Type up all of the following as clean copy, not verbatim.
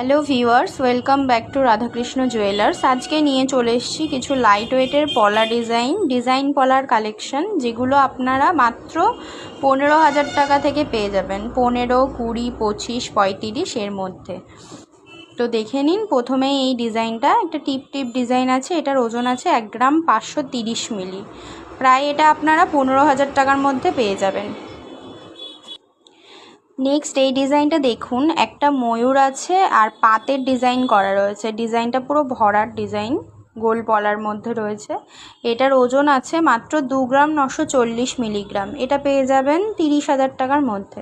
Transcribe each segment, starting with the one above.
Hello viewers, welcome back to Radhakrishna jewellers. আজকে নিয়ে চলে এসেছি কিছু লাইট ওয়েটের পলা ডিজাইন পলার কালেকশন, যেগুলো আপনারা মাত্র 15,000 টাকা থেকে পেয়ে যাবেন। 15, 20, 25, 35 এর মধ্যে। তো দেখে নিন। প্রথমেই এই ডিজাইনটা একটা টিপ ডিজাইন আছে। এটার ওজন আছে 1 গ্রাম 530 মিলি। প্রায় এটা আপনারা 15,000 টাকার মধ্যে পেয়ে যাবেন। নেক্সট এই ডিজাইনটা দেখুন, একটা ময়ূর আছে আর পাতের ডিজাইন করা রয়েছে। ডিজাইনটা পুরো ভরার ডিজাইন, গোল পলার মধ্যে রয়েছে। এটার ওজন আছে মাত্র 2 গ্রাম 940 মিলিগ্রাম। এটা পেয়ে যাবেন 30,000 টাকার মধ্যে।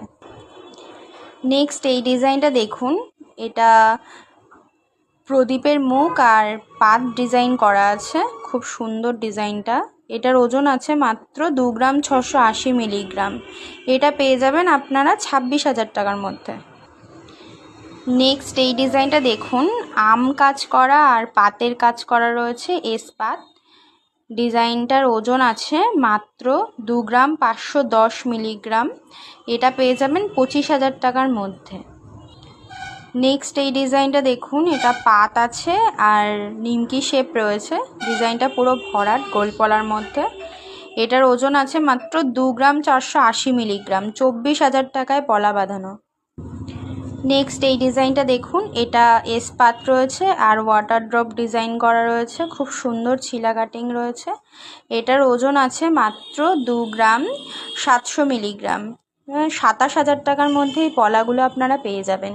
নেক্সট এই ডিজাইনটা দেখুন, এটা প্রদীপের মুখ আর পাত ডিজাইন করা আছে, খুব সুন্দর ডিজাইনটা। এটার ওজন আছে মাত্র 2 গ্রাম 680 মিলিগ্রাম। এটা পেয়ে যাবেন আপনারা 26,000 টাকার মধ্যে। নেক্সট এই ডিজাইনটা দেখুন, আম কাজ করা আর পাতের কাজ করা রয়েছে, এসপাত। ডিজাইনটার ওজন আছে মাত্র 2 গ্রাম 510 মিলিগ্রাম। এটা পেয়ে যাবেন 25,000 টাকার মধ্যে। নেক্সট এই ডিজাইনটা দেখুন, এটা পাত আছে আর নিমকি শেপ রয়েছে। ডিজাইনটা পুরো ভরাট গোল পলার মধ্যে। এটার ওজন আছে মাত্র 2 গ্রাম 480 মিলিগ্রাম। 24,000 টাকায় পলা বাঁধানো। নেক্সট এই ডিজাইনটা দেখুন, এটা এসপাত রয়েছে আর ওয়াটার ড্রপ ডিজাইন করা রয়েছে, খুব সুন্দর ছিলা কাটিং রয়েছে। এটার ওজন আছে মাত্র 2 গ্রাম 700 মিলিগ্রাম। 27,000 টাকার মধ্যে এই পলাগুলো আপনারা পেয়ে যাবেন।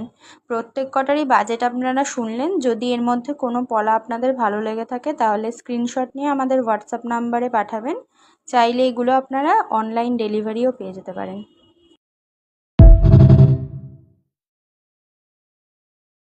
প্রত্যেক কটারই বাজেট আপনারা শুনলেন। যদি এর মধ্যে কোনো পলা আপনাদের ভালো লেগে থাকে তাহলে স্ক্রিনশট নিয়ে আমাদের হোয়াটসঅ্যাপ নাম্বারে পাঠাবেন। চাইলে এগুলো আপনারা অনলাইন ডেলিভারিও পেয়ে যেতে পারেন।